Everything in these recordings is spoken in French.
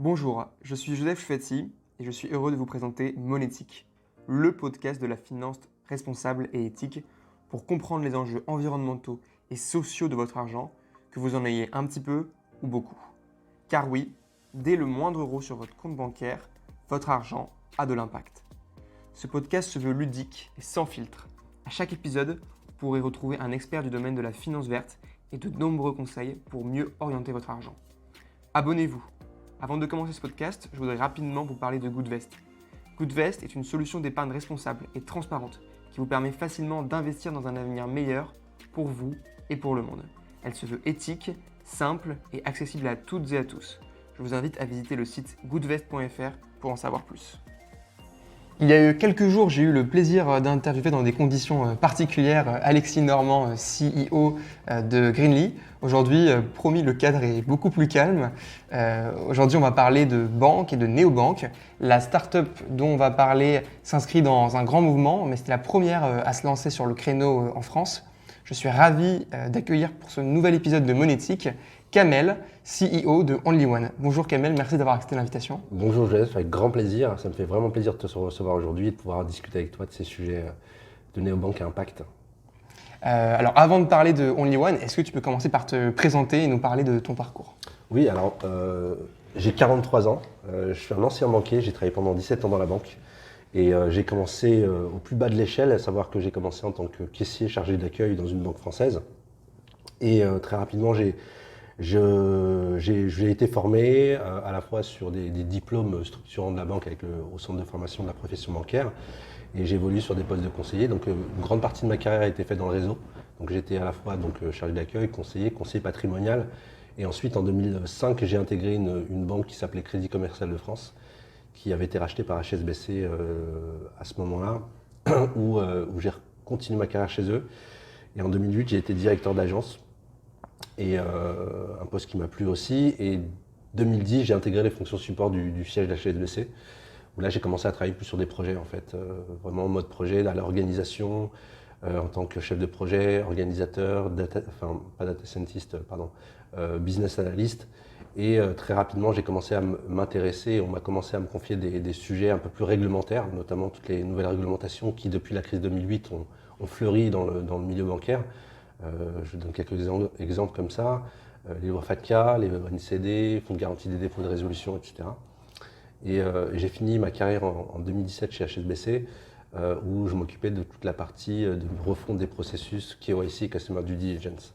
Bonjour, je suis Joseph Chouetti et je suis heureux de vous présenter Monétique, le podcast de la finance responsable et éthique pour comprendre les enjeux environnementaux et sociaux de votre argent, que vous en ayez un petit peu ou beaucoup. Car oui, dès le moindre euro sur votre compte bancaire, votre argent a de l'impact. Ce podcast se veut ludique et sans filtre. À chaque épisode, vous pourrez retrouver un expert du domaine de la finance verte et de nombreux conseils pour mieux orienter votre argent. Abonnez-vous. Avant de commencer ce podcast, je voudrais rapidement vous parler de Goodvest. Goodvest est une solution d'épargne responsable et transparente qui vous permet facilement d'investir dans un avenir meilleur pour vous et pour le monde. Elle se veut éthique, simple et accessible à toutes et à tous. Je vous invite à visiter le site goodvest.fr pour en savoir plus. Il y a eu quelques jours, j'ai eu le plaisir d'interviewer dans des conditions particulières Alexis Normand, CEO de Greenly. Aujourd'hui, promis, le cadre est beaucoup plus calme. Aujourd'hui, on va parler de banque et de néobanque. La start-up dont on va parler s'inscrit dans un grand mouvement, mais c'était la première à se lancer sur le créneau en France. Je suis ravi d'accueillir pour ce nouvel épisode de Monétique Kamel, CEO de Only One. Bonjour Kamel, merci d'avoir accepté l'invitation. Bonjour Joseph, avec grand plaisir. Ça me fait vraiment plaisir de te recevoir aujourd'hui et de pouvoir discuter avec toi de ces sujets de néobanque à impact. Alors avant de parler de Only One, est-ce que tu peux commencer par te présenter et nous parler de ton parcours ? Oui, alors j'ai 43 ans, je suis un ancien banquier, j'ai travaillé pendant 17 ans dans la banque et j'ai commencé au plus bas de l'échelle, à savoir que j'ai commencé en tant que caissier chargé d'accueil dans une banque française. Et très rapidement, j'ai été formé à la fois sur des diplômes structurants de la banque au centre de formation de la profession bancaire et j'ai évolué sur des postes de conseiller. Donc une grande partie de ma carrière a été faite dans le réseau. Donc j'étais à la fois chargé d'accueil, conseiller patrimonial et ensuite en 2005 j'ai intégré une banque qui s'appelait Crédit Commercial de France qui avait été rachetée par HSBC à ce moment-là où j'ai continué ma carrière chez eux. Et en 2008 j'ai été directeur d'agence. Et un poste qui m'a plu aussi. Et 2010, j'ai intégré les fonctions support du siège de la HSBC, où là j'ai commencé à travailler plus sur des projets en fait, vraiment en mode projet, à l'organisation, en tant que chef de projet, organisateur, pas data scientist, business analyst. Et très rapidement, j'ai commencé à m'intéresser, on m'a commencé à me confier des sujets un peu plus réglementaires, notamment toutes les nouvelles réglementations qui, depuis la crise 2008, ont fleuri dans le milieu bancaire. Je donne quelques exemples comme ça, les lois FATCA, les NCD, fonds de garantie des dépôts de résolution, etc. Et j'ai fini ma carrière en 2017 chez HSBC, où je m'occupais de toute la partie de refonte des processus KYC, Customer Due Diligence.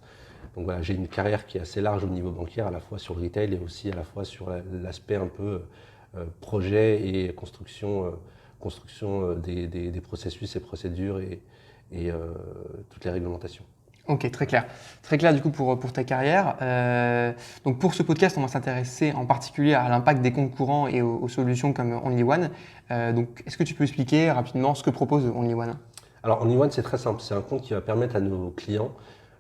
Donc voilà, j'ai une carrière qui est assez large au niveau bancaire, à la fois sur le retail et aussi à la fois sur l'aspect un peu projet et construction des processus et procédures et toutes les réglementations. Ok, très clair. Très clair du coup pour ta carrière. Donc pour ce podcast, on va s'intéresser en particulier à l'impact des comptes courants et aux solutions comme Only One. Donc est-ce que tu peux expliquer rapidement ce que propose Only One ? Alors Only One, c'est très simple. C'est un compte qui va permettre à nos clients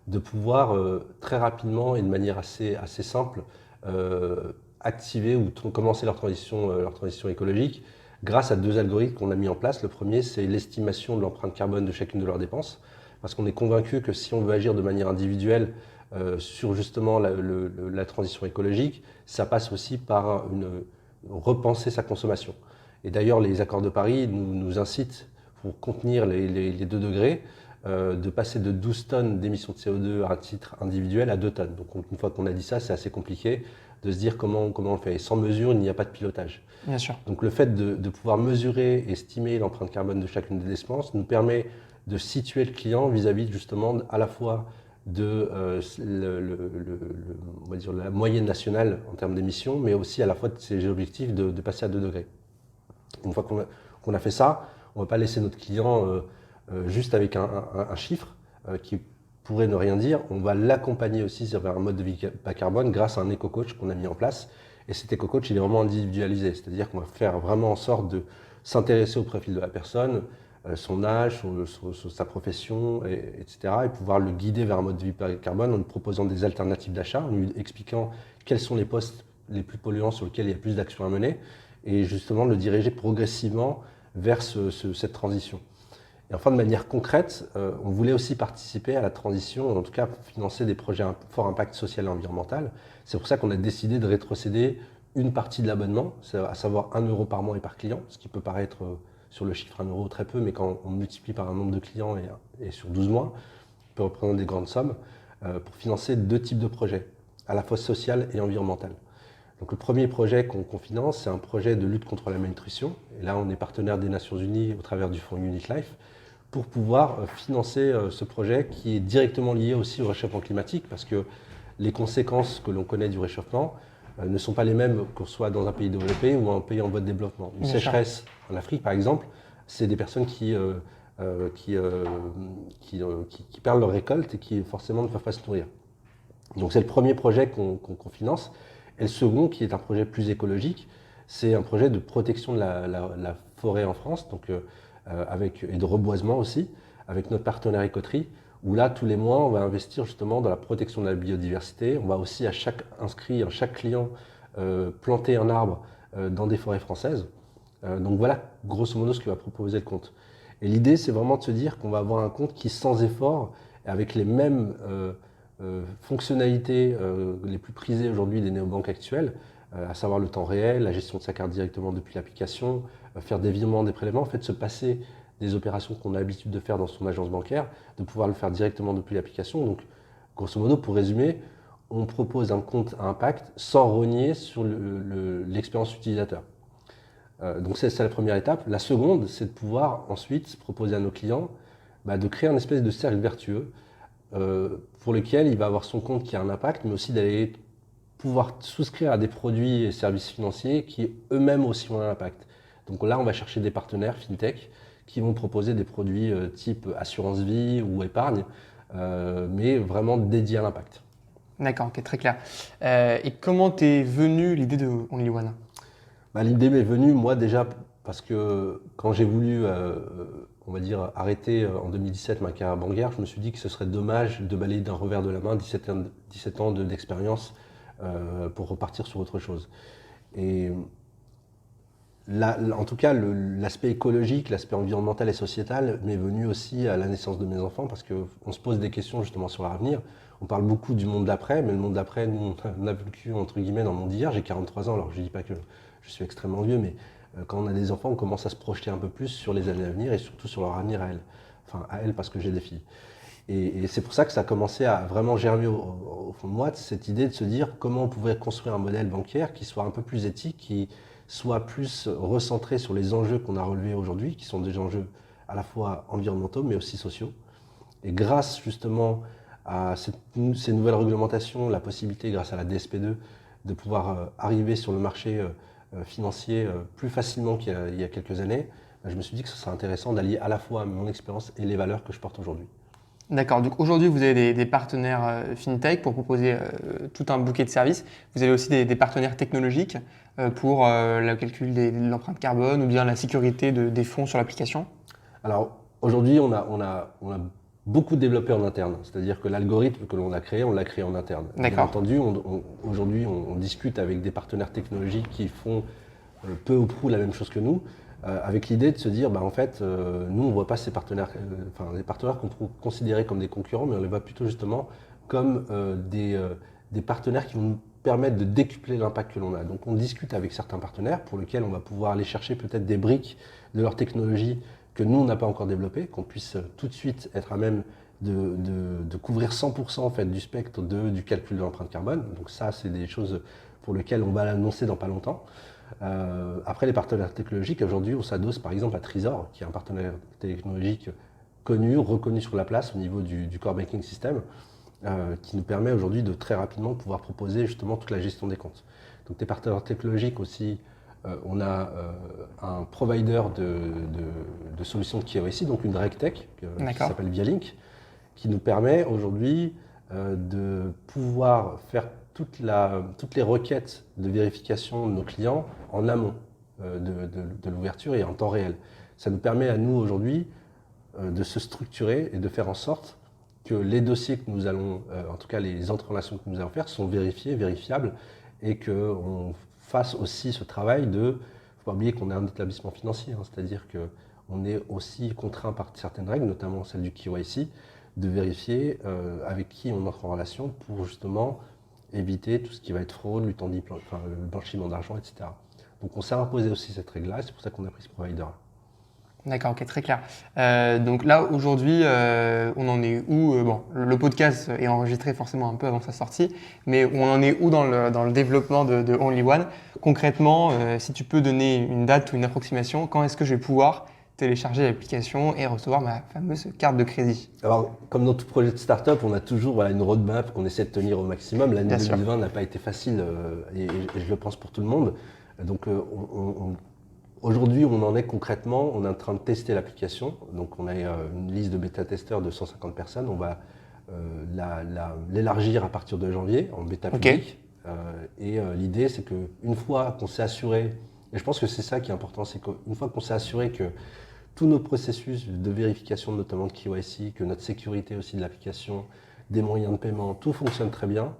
de pouvoir très rapidement et de manière assez simple activer ou commencer leur transition écologique grâce à deux algorithmes qu'on a mis en place. Le premier, c'est l'estimation de l'empreinte carbone de chacune de leurs dépenses. Parce qu'on est convaincu que si on veut agir de manière individuelle sur justement la transition écologique, ça passe aussi par repenser sa consommation. Et d'ailleurs, les accords de Paris nous incitent, pour contenir les 2 degrés, de passer de 12 tonnes d'émissions de CO2 à titre individuel à 2 tonnes. Donc une fois qu'on a dit ça, c'est assez compliqué de se dire comment on le fait. Et sans mesure, il n'y a pas de pilotage. Bien sûr. Donc le fait de pouvoir mesurer et estimer l'empreinte carbone de chacune des dépenses nous permet de situer le client vis-à-vis justement à la fois de on va dire la moyenne nationale en termes d'émissions, mais aussi à la fois de ses objectifs de passer à 2 degrés. Une fois qu'on a fait ça, on ne va pas laisser notre client juste avec un chiffre qui pourrait ne rien dire. On va l'accompagner aussi vers un mode de vie bas carbone grâce à un éco-coach qu'on a mis en place. Et cet éco-coach, il est vraiment individualisé, c'est-à-dire qu'on va faire vraiment en sorte de s'intéresser au profil de la personne, son âge, sa profession, etc. Et pouvoir le guider vers un mode de vie bas carbone en lui proposant des alternatives d'achat, en lui expliquant quels sont les postes les plus polluants sur lesquels il y a plus d'actions à mener et justement le diriger progressivement vers cette transition. Et enfin, de manière concrète, on voulait aussi participer à la transition, en tout cas financer des projets à fort impact social et environnemental. C'est pour ça qu'on a décidé de rétrocéder une partie de l'abonnement, à savoir 1 euro par mois et par client, ce qui peut paraître sur le chiffre 1 euro très peu, mais quand on multiplie par un nombre de clients et sur 12 mois, on peut représenter des grandes sommes pour financer 2 types de projets, à la fois social et environnemental. Donc le premier projet qu'on finance, c'est un projet de lutte contre la malnutrition. Et là, on est partenaire des Nations Unies au travers du fonds Unit Life pour pouvoir financer ce projet qui est directement lié aussi au réchauffement climatique parce que les conséquences que l'on connaît du réchauffement ne sont pas les mêmes qu'on soit dans un pays développé ou un pays en voie de développement. Une sécheresse en Afrique, par exemple, c'est des personnes qui perdent leur récolte et qui forcément ne peuvent pas se nourrir. Donc c'est le premier projet qu'on finance. Et le second, qui est un projet plus écologique, c'est un projet de protection de la forêt en France, donc, et de reboisement aussi, avec notre partenaire Écoterie, où là, tous les mois, on va investir justement dans la protection de la biodiversité. On va aussi, à chaque client, planter un arbre dans des forêts françaises. Donc voilà, grosso modo, ce que va proposer le compte. Et l'idée, c'est vraiment de se dire qu'on va avoir un compte qui, sans effort, avec les mêmes fonctionnalités les plus prisées aujourd'hui des néobanques actuelles, à savoir le temps réel, la gestion de sa carte directement depuis l'application, faire des virements, des prélèvements, en fait se passer des opérations qu'on a l'habitude de faire dans son agence bancaire, de pouvoir le faire directement depuis l'application. Donc, grosso modo, pour résumer, on propose un compte à impact sans rogner sur l'expérience utilisateur. Donc c'est la première étape. La seconde, c'est de pouvoir ensuite proposer à nos clients de créer un espèce de cercle vertueux pour lequel il va avoir son compte qui a un impact, mais aussi d'aller pouvoir souscrire à des produits et services financiers qui eux-mêmes aussi ont un impact. Donc là, on va chercher des partenaires fintech qui vont proposer des produits type assurance vie ou épargne, mais vraiment dédiés à l'impact. D'accord, ok, très clair. Et comment t'es venue l'idée de Only One? L'idée m'est venue, moi déjà, parce que quand j'ai voulu, on va dire, arrêter en 2017 ma carrière bancaire, je me suis dit que ce serait dommage de balayer d'un revers de la main 17 ans d'expérience pour repartir sur autre chose. Et en tout cas, l'aspect écologique, l'aspect environnemental et sociétal m'est venu aussi à la naissance de mes enfants parce qu'on se pose des questions justement sur l'avenir. On parle beaucoup du monde d'après, mais le monde d'après, nous, on a vécu entre guillemets dans le monde d'hier. J'ai 43 ans, alors je ne dis pas que je suis extrêmement vieux, mais quand on a des enfants, on commence à se projeter un peu plus sur les années à venir et surtout sur leur avenir à elles. Enfin, à elles parce que j'ai des filles. Et c'est pour ça que ça a commencé à vraiment germer au fond de moi, cette idée de se dire comment on pouvait construire un modèle bancaire qui soit un peu plus éthique, qui soit plus recentré sur les enjeux qu'on a relevés aujourd'hui, qui sont des enjeux à la fois environnementaux mais aussi sociaux. Et grâce justement à ces nouvelles réglementations, la possibilité grâce à la DSP2 de pouvoir arriver sur le marché financier plus facilement qu'il y a quelques années, je me suis dit que ce serait intéressant d'allier à la fois mon expérience et les valeurs que je porte aujourd'hui. D'accord, donc aujourd'hui vous avez des partenaires fintech pour proposer tout un bouquet de services. Vous avez aussi des partenaires technologiques pour le calcul de l'empreinte carbone ou bien la sécurité des fonds sur l'application. Alors aujourd'hui on a beaucoup développé en interne, c'est-à-dire que l'algorithme que l'on a créé, on l'a créé en interne. Bien entendu, aujourd'hui on discute avec des partenaires technologiques qui font peu ou prou la même chose que nous, avec l'idée de se dire, en fait, nous on ne voit pas ces partenaires, des partenaires qu'on peut considérer comme des concurrents, mais on les voit plutôt justement comme des partenaires qui vont nous permettre de décupler l'impact que l'on a. Donc on discute avec certains partenaires pour lesquels on va pouvoir aller chercher peut-être des briques de leur technologie que nous, on n'a pas encore développé, qu'on puisse tout de suite être à même de couvrir 100% en fait, du spectre du calcul de l'empreinte carbone. Donc ça, c'est des choses pour lesquelles on va l'annoncer dans pas longtemps. Après, les partenaires technologiques, aujourd'hui, on s'adosse par exemple à Trésor, qui est un partenaire technologique connu, reconnu sur la place au niveau du core banking system, qui nous permet aujourd'hui de très rapidement pouvoir proposer justement toute la gestion des comptes. Donc des partenaires technologiques aussi, on a un provider de solutions de KYC, donc une RegTech qui s'appelle Vialink, qui nous permet aujourd'hui de pouvoir faire toutes les requêtes de vérification de nos clients en amont de l'ouverture et en temps réel. Ça nous permet à nous aujourd'hui de se structurer et de faire en sorte que les dossiers que nous allons, en tout cas les entrées en relation que nous allons faire, sont vérifiés, vérifiables et qu'on fasse aussi ce travail de, il ne faut pas oublier qu'on est un établissement financier, c'est-à-dire qu'on est aussi contraint par certaines règles, notamment celle du KYC, de vérifier avec qui on entre en relation pour justement éviter tout ce qui va être fraude, lutte le blanchiment d'argent, etc. Donc on s'est imposé aussi cette règle-là, c'est pour ça qu'on a pris ce provider-là. D'accord, ok, très clair. Donc là, aujourd'hui, on en est où bon, le podcast est enregistré forcément un peu avant sa sortie, mais on en est où dans le développement de Only One? Concrètement, si tu peux donner une date ou une approximation, quand est-ce que je vais pouvoir télécharger l'application et recevoir ma fameuse carte de crédit? Alors, comme dans tout projet de start-up, on a toujours une roadmap qu'on essaie de tenir au maximum. L'année Bien sûr. 2020 n'a pas été facile et je le pense pour tout le monde. Donc, aujourd'hui, on en est concrètement, on est en train de tester l'application. Donc, on a une liste de bêta-testeurs de 150 personnes. On va l'élargir à partir de janvier en bêta public. L'idée, c'est qu'une fois qu'on s'est assuré, et je pense que c'est ça qui est important, c'est qu'une fois qu'on s'est assuré que tous nos processus de vérification, notamment de KYC, que notre sécurité aussi de l'application, des moyens de paiement, tout fonctionne très bien,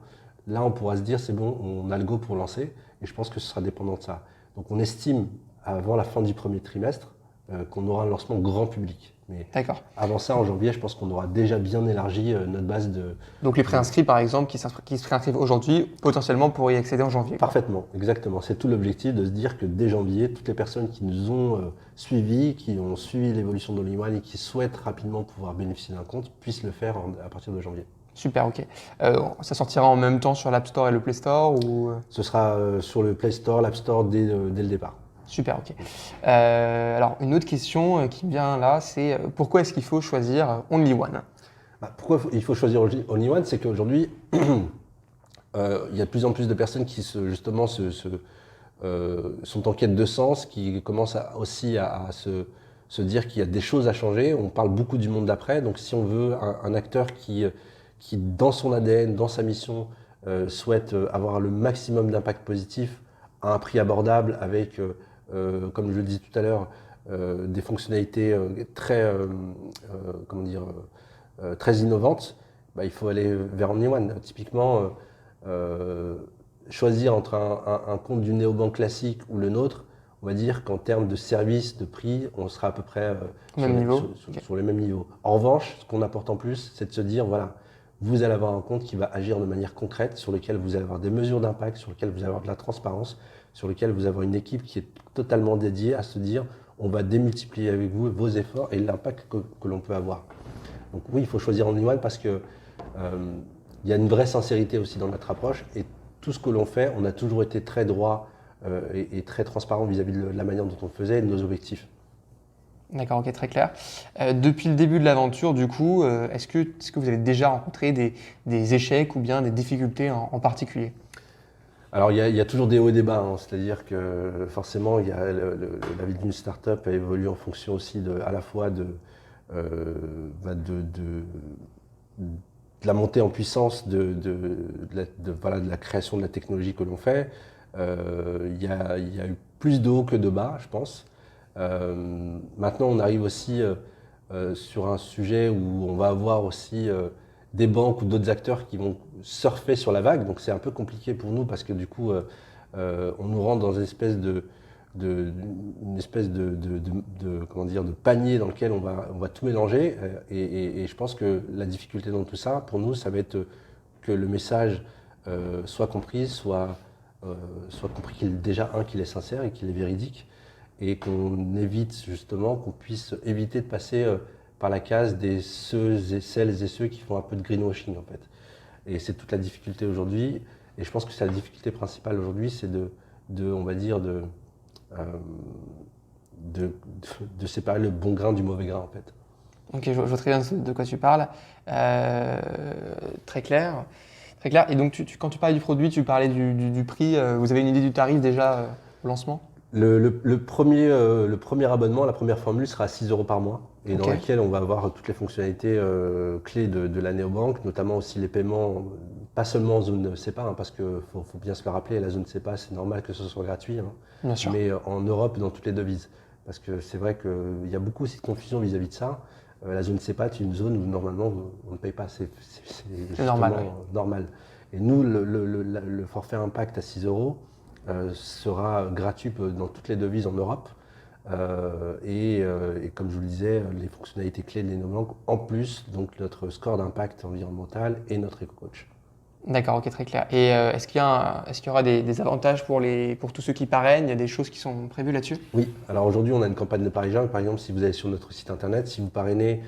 là on pourra se dire c'est bon, on a le go pour lancer, et je pense que ce sera dépendant de ça. Donc on estime avant la fin du premier trimestre qu'on aura un lancement grand public. Mais avant ça, en janvier, je pense qu'on aura déjà bien élargi notre base de... Donc les préinscrits, par exemple, qui se préinscrivent aujourd'hui, potentiellement pourraient y accéder en janvier. Parfaitement, exactement. C'est tout l'objectif de se dire que dès janvier, toutes les personnes qui nous ont suivis, qui ont suivi l'évolution d'Only One et qui souhaitent rapidement pouvoir bénéficier d'un compte, puissent le faire à partir de janvier. Super, ok. Ça sortira en même temps sur l'App Store et le Play Store ou... Ce sera sur le Play Store, l'App Store dès le départ. Super, ok. Alors, une autre question qui me vient là, c'est pourquoi est-ce qu'il faut choisir Only One? Pourquoi il faut choisir Only One? C'est qu'aujourd'hui, il y a de plus en plus de personnes qui sont en quête de sens, qui commencent aussi à se dire qu'il y a des choses à changer. On parle beaucoup du monde d'après, donc si on veut un acteur qui, dans son ADN, dans sa mission, souhaite avoir le maximum d'impact positif à un prix abordable avec, comme je le disais tout à l'heure, des fonctionnalités très innovantes, il faut aller vers Only One. Typiquement, choisir entre un compte du néobanque classique ou le nôtre, on va dire qu'en termes de service, de prix, on sera à peu près sur les mêmes niveaux. En revanche, ce qu'on apporte en plus, c'est de se dire, voilà, vous allez avoir un compte qui va agir de manière concrète, sur lequel vous allez avoir des mesures d'impact, sur lequel vous allez avoir de la transparence, sur lequel vous allez avoir une équipe qui est totalement dédiée à se dire, on va démultiplier avec vous vos efforts et l'impact que l'on peut avoir. Donc oui, il faut choisir Only One parce que il y a une vraie sincérité aussi dans notre approche et tout ce que l'on fait, on a toujours été très droit et très transparent vis-à-vis de la manière dont on faisait et de nos objectifs. D'accord, ok, très clair. Depuis le début de l'aventure, du coup, est-ce que vous avez déjà rencontré des échecs ou bien des difficultés en particulier? Alors il y a toujours des hauts et des bas, hein. C'est-à-dire que forcément la vie d'une start-up évolue en fonction aussi à la fois de la montée en puissance de la création de la technologie que l'on fait. Il y a eu plus de hauts que de bas, je pense. Maintenant, on arrive aussi sur un sujet où on va avoir aussi des banques ou d'autres acteurs qui vont surfer sur la vague. Donc c'est un peu compliqué pour nous parce que du coup, on nous rentre dans une espèce de panier dans lequel on va tout mélanger. Et je pense que la difficulté dans tout ça, pour nous, ça va être que le message soit compris, soit compris qu'il est sincère et qu'il est véridique. Et qu'on évite justement, qu'on puisse éviter de passer par la case des celles et ceux qui font un peu de greenwashing en fait. Et c'est toute la difficulté aujourd'hui. Et je pense que c'est la difficulté principale aujourd'hui, c'est de séparer le bon grain du mauvais grain en fait. Ok, je vois très bien de quoi tu parles. Très clair. Très clair. Et donc, quand tu parlais du produit, tu parlais du prix. Vous avez une idée du tarif déjà au lancement? Le premier abonnement, la première formule sera à 6 € par mois et dans laquelle on va avoir toutes les fonctionnalités clés de la néobanque, notamment aussi les paiements, pas seulement en zone SEPA, hein, parce qu'il faut bien se le rappeler, la zone SEPA, c'est normal que ce soit gratuit, hein, Bien sûr. mais en Europe, dans toutes les devises. Parce que c'est vrai qu'il y a beaucoup aussi de confusion vis-à-vis de ça. La zone SEPA, c'est une zone où normalement on ne paye pas, c'est normal. Et nous, le forfait impact à 6 € sera gratuit dans toutes les devises en Europe. Et comme je vous le disais, les fonctionnalités clés de l'Enobank, en plus, donc notre score d'impact environnemental et notre éco-coach. D'accord, ok, très clair. Et est-ce qu'il y aura des avantages pour tous ceux qui parrainent? Il y a des choses qui sont prévues là-dessus? Oui, alors aujourd'hui, on a une campagne de Parisien. Par exemple, si vous allez sur notre site internet, si vous parrainez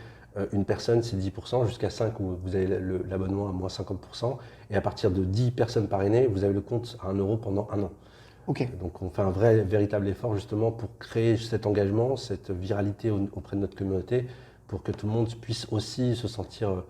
une personne, c'est 10%, jusqu'à 5, où vous avez l'abonnement à moins 50%. Et à partir de 10 personnes parrainées, vous avez le compte à 1 euro pendant 1 an. Ok. Donc on fait un véritable effort justement pour créer cet engagement, cette viralité auprès de notre communauté, pour que tout le monde puisse aussi se sentir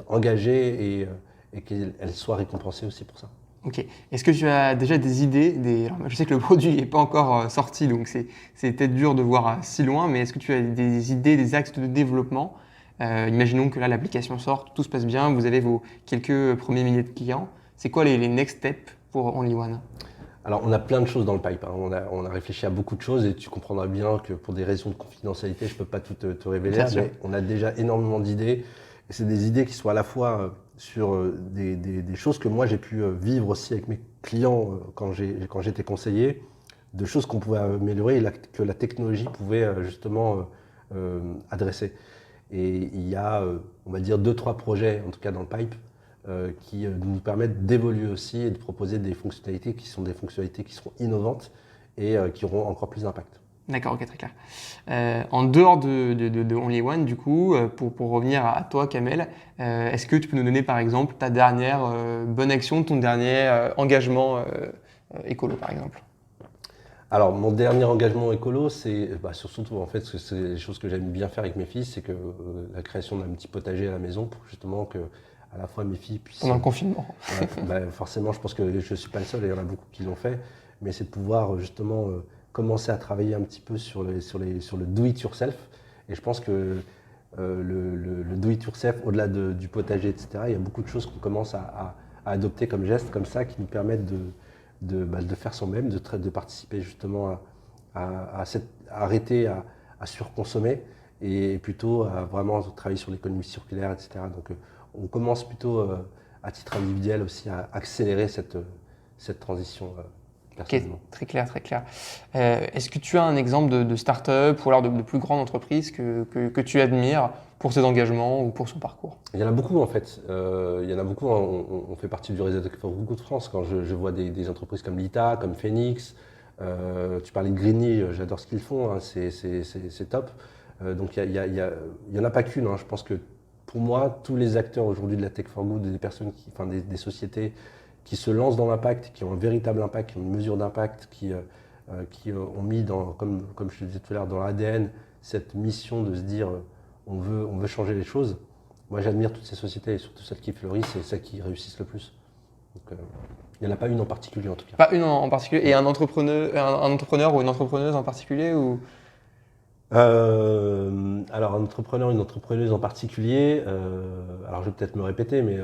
engagé et qu'elle soit récompensée aussi pour ça. Ok. Est-ce que tu as déjà des idées alors, je sais que le produit n'est pas encore sorti, donc c'est peut-être dur de voir si loin, mais est-ce que tu as des idées, des axes de développement? Imaginons que là, l'application sort, tout se passe bien, vous avez vos quelques premiers milliers de clients. C'est quoi les next steps pour Only One? Alors on a plein de choses dans le pipe, hein. On a réfléchi à beaucoup de choses et tu comprendras bien que pour des raisons de confidentialité, je ne peux pas tout te révéler, mais on a déjà énormément d'idées. Et c'est des idées qui sont à la fois sur des choses que moi j'ai pu vivre aussi avec mes clients quand j'étais conseiller, de choses qu'on pouvait améliorer et que la technologie pouvait justement adresser. Et il y a, on va dire, 2-3 projets, en tout cas dans le pipe, qui nous permettent d'évoluer aussi et de proposer des fonctionnalités qui sont innovantes et qui auront encore plus d'impact. D'accord, ok, très clair. En dehors de Only One, du coup, pour revenir à toi, Kamel, est-ce que tu peux nous donner par exemple ta dernière bonne action, ton dernier engagement écolo par exemple? Alors, mon dernier engagement écolo, c'est surtout en fait, c'est les choses que j'aime bien faire avec mes filles, c'est que la création d'un petit potager à la maison pour justement que à la fois mes filles puissent. Pendant le confinement. Forcément, je pense que je ne suis pas le seul, et il y en a beaucoup qui l'ont fait, mais c'est de pouvoir justement commencer à travailler un petit peu sur le do-it-yourself. Et je pense que le do-it-yourself, au-delà du potager, etc., il y a beaucoup de choses qu'on commence à adopter comme gestes, comme ça, qui nous permettent de faire soi-même, de participer justement à arrêter à surconsommer et plutôt à vraiment travailler sur l'économie circulaire, etc. Donc on commence plutôt à titre individuel aussi à accélérer cette transition personnellement. Ok, très clair, très clair. Est-ce que tu as un exemple de start-up ou alors de plus grande entreprise que tu admires pour ses engagements ou pour son parcours? Il y en a beaucoup en fait. Il y en a beaucoup. On fait partie du réseau Tech for Good France. Quand je vois des entreprises comme Lita, comme Phoenix, tu parlais de Greeny, j'adore ce qu'ils font, hein, c'est top. Donc il y en a pas qu'une. Hein. Je pense que pour moi, tous les acteurs aujourd'hui de la Tech for Good, des sociétés qui se lancent dans l'impact, qui ont un véritable impact, qui ont une mesure d'impact, qui ont mis comme je te disais tout à l'heure, dans l'ADN, cette mission de se dire on veut changer les choses. Moi, j'admire toutes ces sociétés et surtout celles qui fleurissent et celles qui réussissent le plus. Donc, il n'y en a pas une en particulier en tout cas. Pas une en particulier. Et un entrepreneur ou une entrepreneuse en particulier ou... Alors, un entrepreneur, une entrepreneuse en particulier, alors je vais peut-être me répéter, mais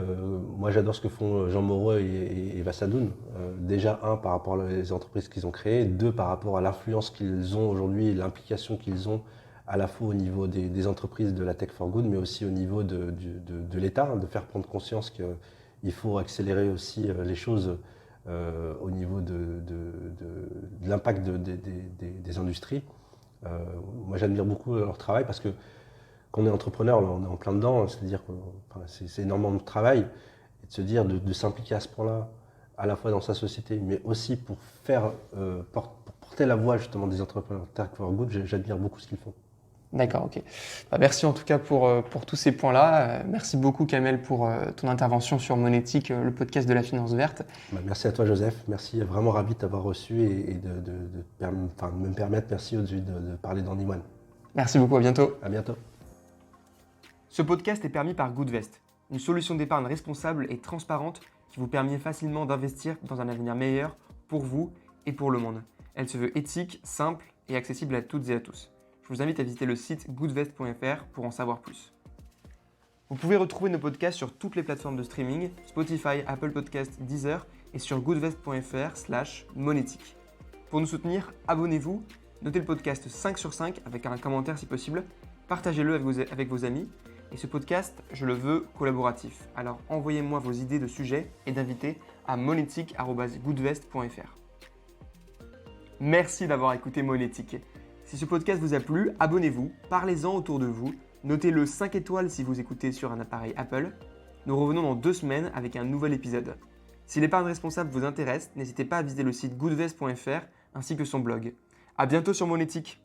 moi j'adore ce que font Jean Moreau et Eva Sadoun. Déjà, par rapport aux entreprises qu'ils ont créées, deux, par rapport à l'influence qu'ils ont aujourd'hui et l'implication qu'ils ont à la fois au niveau des entreprises de la Tech for Good, mais aussi au niveau de l'État, hein, de faire prendre conscience qu'il faut accélérer aussi les choses au niveau de l'impact des industries. Moi, j'admire beaucoup leur travail parce que quand on est entrepreneur, là, on est en plein dedans, c'est-à-dire que c'est énormément de travail et de se dire de s'impliquer à ce point-là, à la fois dans sa société, mais aussi pour pour porter la voix justement des entrepreneurs Tech for Good. J'admire beaucoup ce qu'ils font. D'accord, ok. Merci en tout cas pour tous ces points-là. Merci beaucoup Kamel pour ton intervention sur Monétique, le podcast de la finance verte. Merci à toi Joseph, merci, vraiment ravi de t'avoir reçu et de me permettre, merci aujourd'hui de parler d'Only One. Merci beaucoup, à bientôt. À bientôt. Ce podcast est permis par Goodvest, une solution d'épargne responsable et transparente qui vous permet facilement d'investir dans un avenir meilleur pour vous et pour le monde. Elle se veut éthique, simple et accessible à toutes et à tous. Je vous invite à visiter le site goodvest.fr pour en savoir plus. Vous pouvez retrouver nos podcasts sur toutes les plateformes de streaming, Spotify, Apple Podcasts, Deezer et sur goodvest.fr/monétique. Pour nous soutenir, abonnez-vous, notez le podcast 5 sur 5 avec un commentaire si possible, partagez-le avec vos amis et ce podcast, je le veux collaboratif. Alors envoyez-moi vos idées de sujets et d'invités à monétique@goodvest.fr. Merci d'avoir écouté Monétique. Si ce podcast vous a plu, abonnez-vous, parlez-en autour de vous, notez-le 5 étoiles si vous écoutez sur un appareil Apple Nous revenons dans 2 semaines avec un nouvel épisode. Si l'épargne responsable vous intéresse, n'hésitez pas à visiter le site goodvest.fr ainsi que son blog. À bientôt sur Monétique.